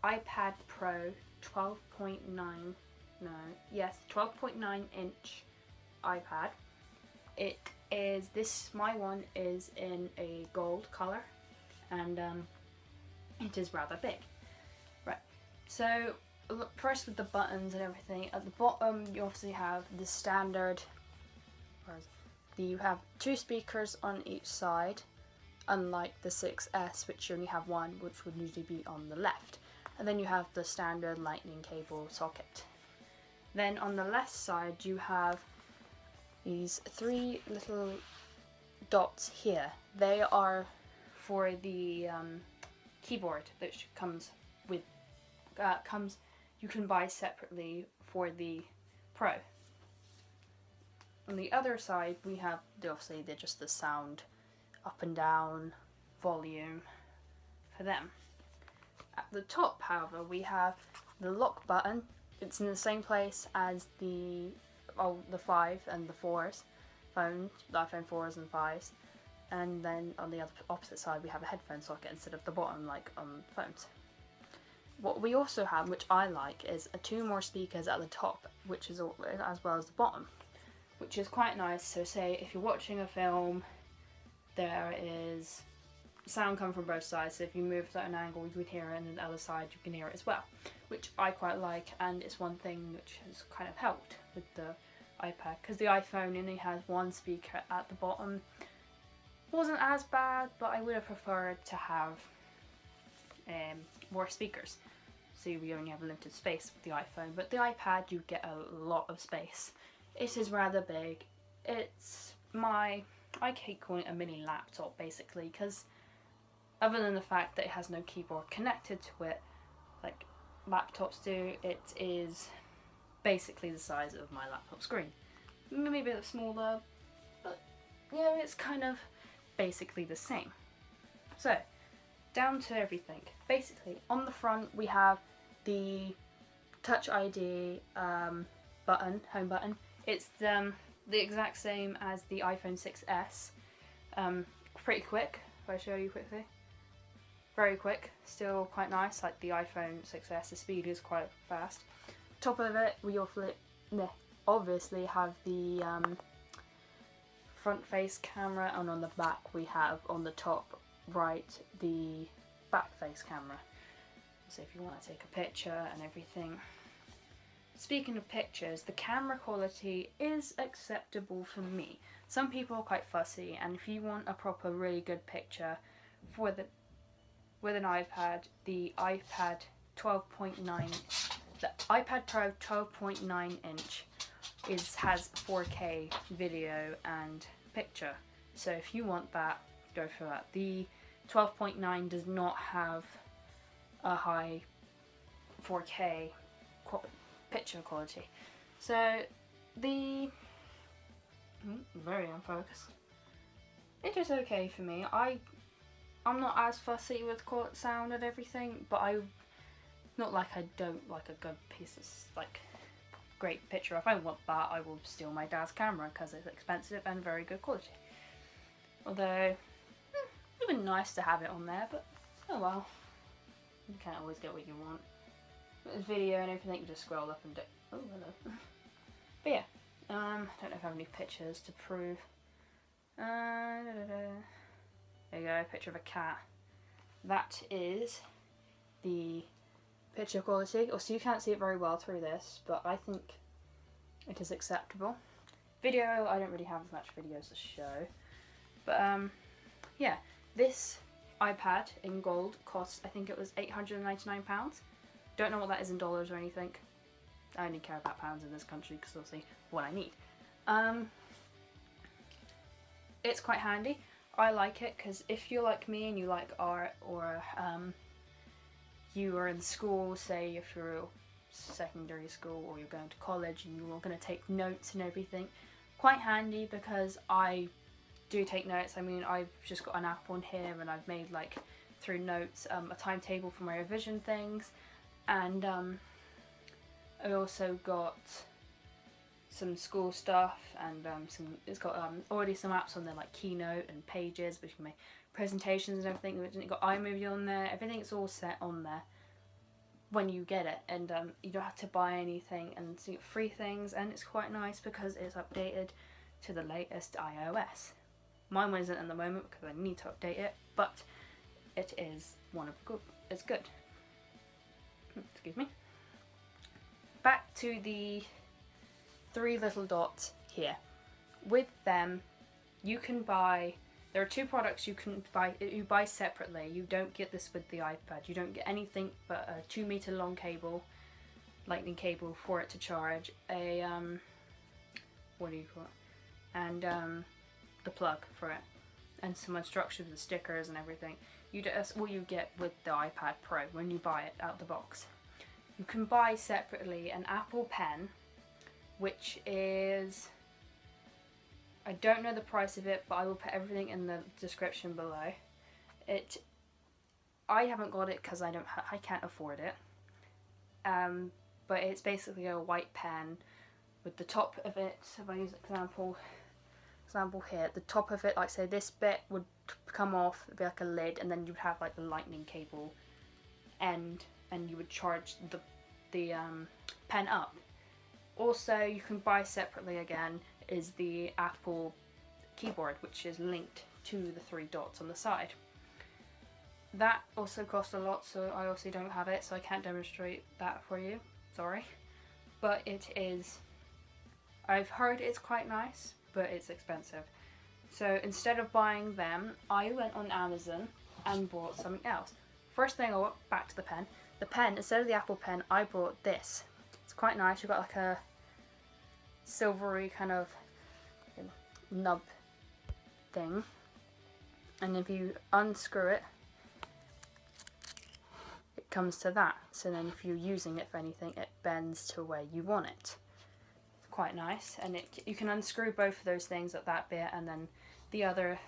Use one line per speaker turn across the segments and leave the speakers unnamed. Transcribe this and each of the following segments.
iPad Pro 12.9, no, yes, 12.9 inch iPad. It is, my one is in a gold colour, and it is rather big. Right, so first with the buttons and everything, at the bottom you obviously have the standard, you have 2 speakers on each side, unlike the 6S, which you only have one, which would usually be on the left. And then you have the standard lightning cable socket. Then on the left side you have these 3 little dots here. They are for the keyboard that comes with, you can buy separately for the Pro. On the other side we have, obviously they're just the sound, up and down, volume for them. At the top, however, we have the lock button. It's in the same place as the 5 and the 4s phones, the iPhone 4s and 5s. And then on the opposite side we have a headphone socket instead of the bottom like on phones. What we also have, which I like, is 2 more speakers at the top, which is as well as the bottom, which is quite nice. So say if you're watching a film, there is sound coming from both sides, so if you move at an angle you can hear it, and on the other side you can hear it as well, which I quite like, and it's one thing which has kind of helped with the iPad, because the iPhone only has 1 speaker at the bottom. Wasn't as bad, but I would have preferred to have more speakers, so we only have a limited space with the iPhone. But the iPad, you get a lot of space. It is rather big. It's I keep calling it a mini laptop basically, because other than the fact that it has no keyboard connected to it like laptops do, it is basically the size of my laptop screen. Maybe a bit smaller, but yeah, it's kind of basically the same. So, down to everything. Basically, on the front we have the Touch ID button, home button. It's the exact same as the iPhone 6S. Pretty quick, if I show you quickly. Very quick, still quite nice, like the iPhone 6S, the speed is quite fast. Top of it, we obviously have the front face camera, and on the back we have, on the top right, the back face camera. So if you want to take a picture and everything. Speaking of pictures, the camera quality is acceptable for me. Some people are quite fussy, and if you want a proper really good picture with an iPad, the iPad 12.9, the iPad Pro 12.9 inch has 4K video and picture. So if you want that, go for that. The 12.9 does not have a high 4K picture quality. So the very unfocused. It is okay for me. I'm not as fussy with sound and everything, but not like I don't like a good piece of like great picture. If I want that, I will steal my dad's camera because it's expensive and very good quality. Although it would be nice to have it on there, but oh well. You can't always get what you want. With video and everything, you just scroll up and do. Oh, hello. But yeah, I don't know if I have any pictures to prove. There you go, a picture of a cat. That is the picture quality. Also, you can't see it very well through this, but I think it is acceptable. Video, I don't really have much videos to show. But yeah, this iPad in gold cost, I think it was £899. Don't know what that is in dollars or anything. I only care about pounds in this country because obviously what I need. It's quite handy. I like it because if you're like me and you like art, or you are in school, say if you're secondary school or you're going to college and you're going to take notes and everything, quite handy because I do take notes. I mean, I've just got an app on here and I've made like through notes a timetable for my revision things, and I also got some school stuff, and it's got already some apps on there like Keynote and Pages, which can make presentations and everything. It's got iMovie on there. Everything's all set on there. when you get it, and you don't have to buy anything, and so you get free things, and it's quite nice because it's updated to the latest iOS. Mine isn't at the moment because I need to update it, but it is it's good. Excuse me. Back to the 3 little dots here. With them, you can buy. There are 2 products you can buy. You buy separately. You don't get this with the iPad. You don't get anything but a 2-meter long cable, lightning cable for it to charge. What do you call it? And the plug for it, and some instructions and stickers and everything. That's what you get with the iPad Pro when you buy it out the box. You can buy separately an Apple Pen, which is, I don't know the price of it, but I will put everything in the description below. I haven't got it because I can't afford it. But it's basically a white pen with the top of it. If I use example here, the top of it, like say this bit would come off, it'd be like a lid, and then you'd have like the lightning cable end, and you would charge the pen up. Also, you can buy separately again is the Apple keyboard, which is linked to the 3 dots on the side. That also costs a lot, so I also don't have it, so I can't demonstrate that for you. Sorry. But it is, I've heard it's quite nice, but it's expensive. So instead of buying them, I went on Amazon and bought something else. First thing, I went back to the pen. The pen, instead of the Apple Pen, I bought this. It's quite nice. You've got like a silvery kind of nub thing. And if you unscrew it, it comes to that. So then if you're using it for anything, it bends to where you want it. It's quite nice. And you can unscrew both of those things at that bit, and then the other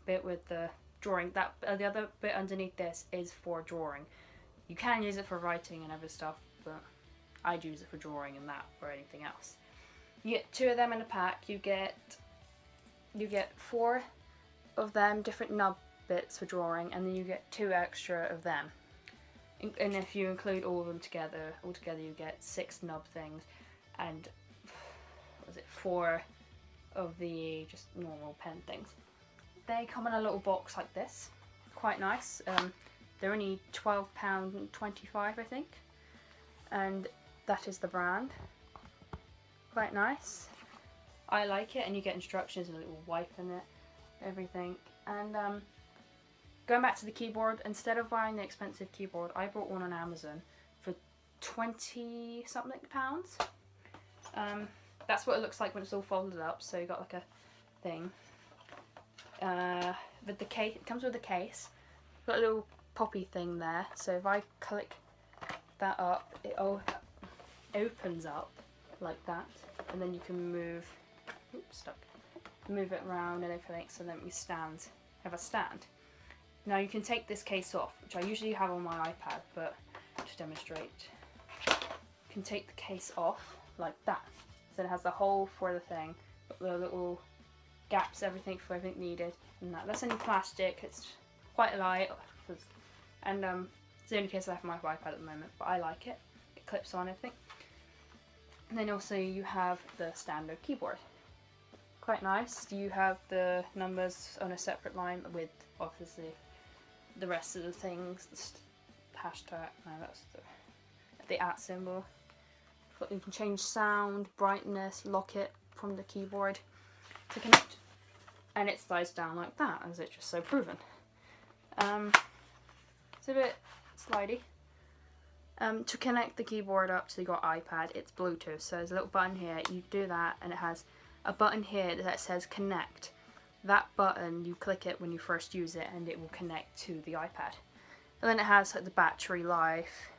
bit with the drawing, the other bit underneath this is for drawing. You can use it for writing and other stuff, but I'd use it for drawing and that for anything else. You get 2 of them in a pack. You get 4 of them, different nub bits for drawing, and then you get 2 extra of them. And if you include all of them together, you get 6 nub things, and 4 of the just normal pen things. They come in a little box like this. Quite nice. They're only £12.25, I think, and that is the brand. Quite nice. I like it, and you get instructions and a little wipe in it, everything. And going back to the keyboard, instead of buying the expensive keyboard, I bought one on Amazon for 20 something pounds. That's what it looks like when it's all folded up. So you got like a thing. With the case, it comes with a case. Got a little poppy thing there. So if I click that up, it all opens up like that, and then you can move. Oops, stuck. Move it around and everything. So then we have a stand. Now you can take this case off, which I usually have on my iPad, but to demonstrate, you can take the case off like that. So it has the hole for the thing, got the little gaps, everything for everything needed, and that's only plastic. It's quite light, and it's the only case I have for my iPad at the moment, but I like it. It clips on everything. And then also you have the standard keyboard. Quite nice. You have the numbers on a separate line with obviously the rest of the things. The hashtag, no, that's the @ symbol. You can change sound, brightness, lock it from the keyboard to connect, and it slides down like that, as it's just so proven. It's a bit slidey. To connect the keyboard up to your iPad, it's Bluetooth, so there's a little button here. You do that, and it has a button here that says connect. That button, you click it when you first use it, and it will connect to the iPad. And then it has like the battery life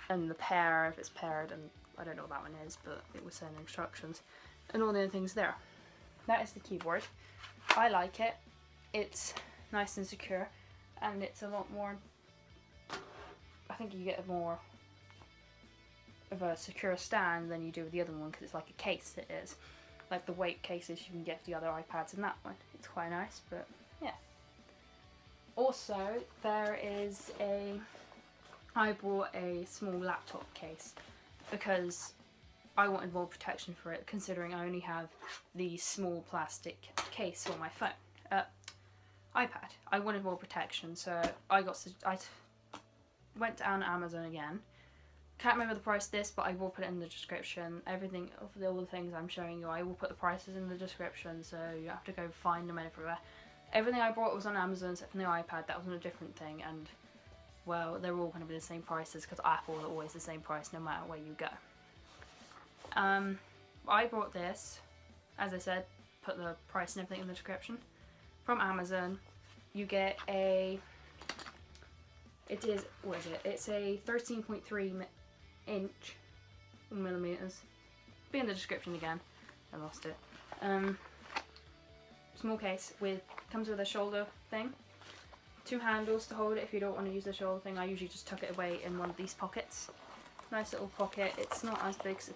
and the pair, if it's paired, and I don't know what that one is, but it was saying instructions, and all the other things there. That is the keyboard. I like it. It's nice and secure, and it's a lot more, I think you get a more of a secure stand than you do with the other one, because it's like a case. It is like the weight cases you can get for the other iPads and that one. It's quite nice, but yeah. Also, there is a I bought a small laptop case because I wanted more protection for it, considering I only have the small plastic case for my phone, iPad. I wanted more protection, so I went down Amazon again. Can't remember the price of this, but I will put it in the description. Everything of all the things I'm showing you, I will put the prices in the description, so you have to go find them everywhere. Everything I bought was on Amazon except for the iPad. That was on a different thing, and well, they're all going to be the same prices because Apple are always the same price no matter where you go. I bought this, as I said, put the price and everything in the description, from Amazon. You get a, it's a 13.3 inch millimeters. Be in the description again. I lost it. Small case comes with a shoulder thing, 2 handles to hold it if you don't want to use the shoulder thing. I usually just tuck it away in one of these pockets. Nice little pocket. It's not as big, so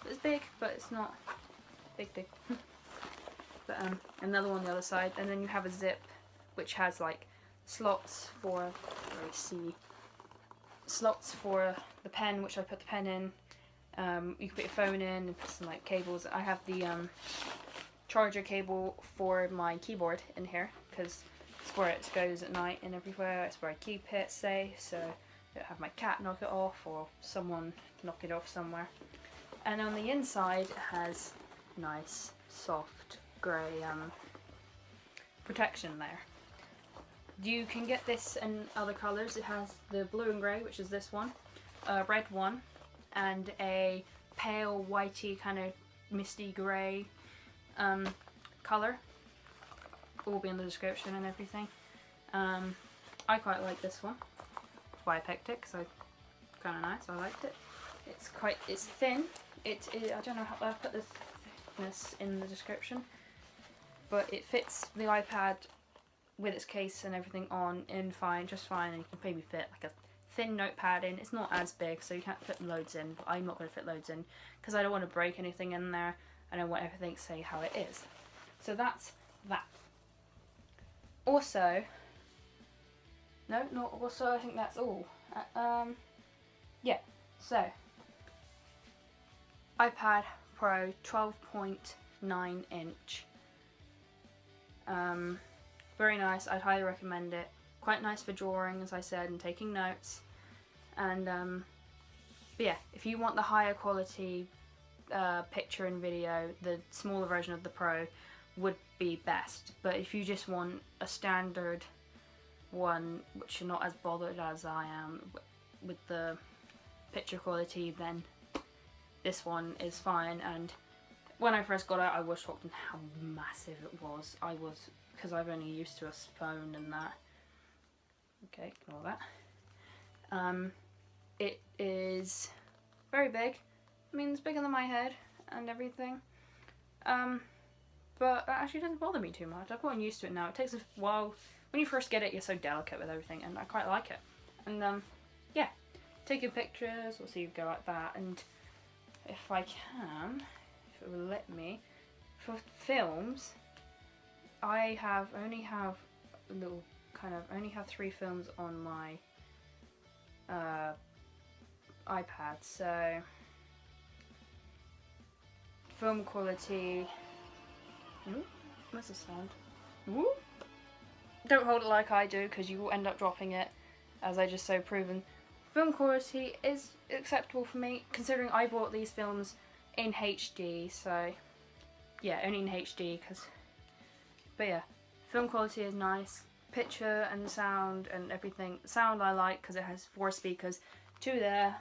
it's big, but it's not big. But another one on the other side, and then you have a zip which has like slots for, slots for the pen, which I put the pen in. You can put your phone in and put some like cables. I have the charger cable for my keyboard in here because it's where it goes at night and everywhere. It's where I keep it safe, so I don't have my cat knock it off or someone knock it off somewhere. And on the inside it has nice soft grey protection there. You can get this in other colours. It has the blue and grey, which is this one, a red one, and a pale whitey kind of misty grey colour. Will be in the description and everything. I quite like this one. That's why I picked it, because it's kind of nice. I liked it. It's thin. I don't know how I put the thickness in the description, but it fits the iPad with its case and everything on in just fine, and you can maybe fit like a thin notepad in. It's not as big, so you can't fit loads in, but I'm not going to fit loads in because I don't want to break anything in there and I want everything to say how it is. So that's that. Also, no, not also, I think that's all. Yeah, so iPad Pro 12.9 inch. Very nice. I'd highly recommend it. Quite nice for drawing, as I said, and taking notes. And but yeah, if you want the higher quality picture and video, the smaller version of the Pro would be best. But if you just want a standard one, which you're not as bothered as I am with the picture quality, then this one is fine. And when I first got it, I was shocked at how massive it was. Because I've only used to a phone and that. Okay, ignore that. It is very big. I mean, it's bigger than my head and everything. But it actually doesn't bother me too much. I've gotten used to it now. It takes a while. When you first get it, you're so delicate with everything, and I quite like it. And yeah, taking pictures, we'll see you go like that. And if I can, if it will let me, for films, I only have 3 films on my iPad, so film quality. Ooh, what's the sound? Ooh. Don't hold it like I do, because you will end up dropping it, as I just so proven. Film quality is acceptable for me, considering I bought these films in HD, so yeah, only in HD, but yeah, film quality is nice. Picture and sound and everything. Sound I like because it has 4 speakers, 2 there,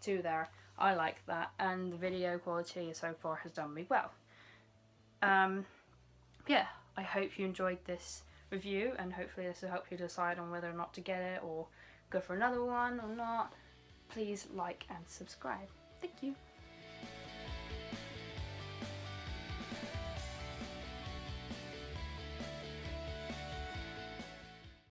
2 there. I like that, and the video quality so far has done me well. Yeah, I hope you enjoyed this review, and hopefully this will help you decide on whether or not to get it or go for another one or not. Please like and subscribe. Thank you.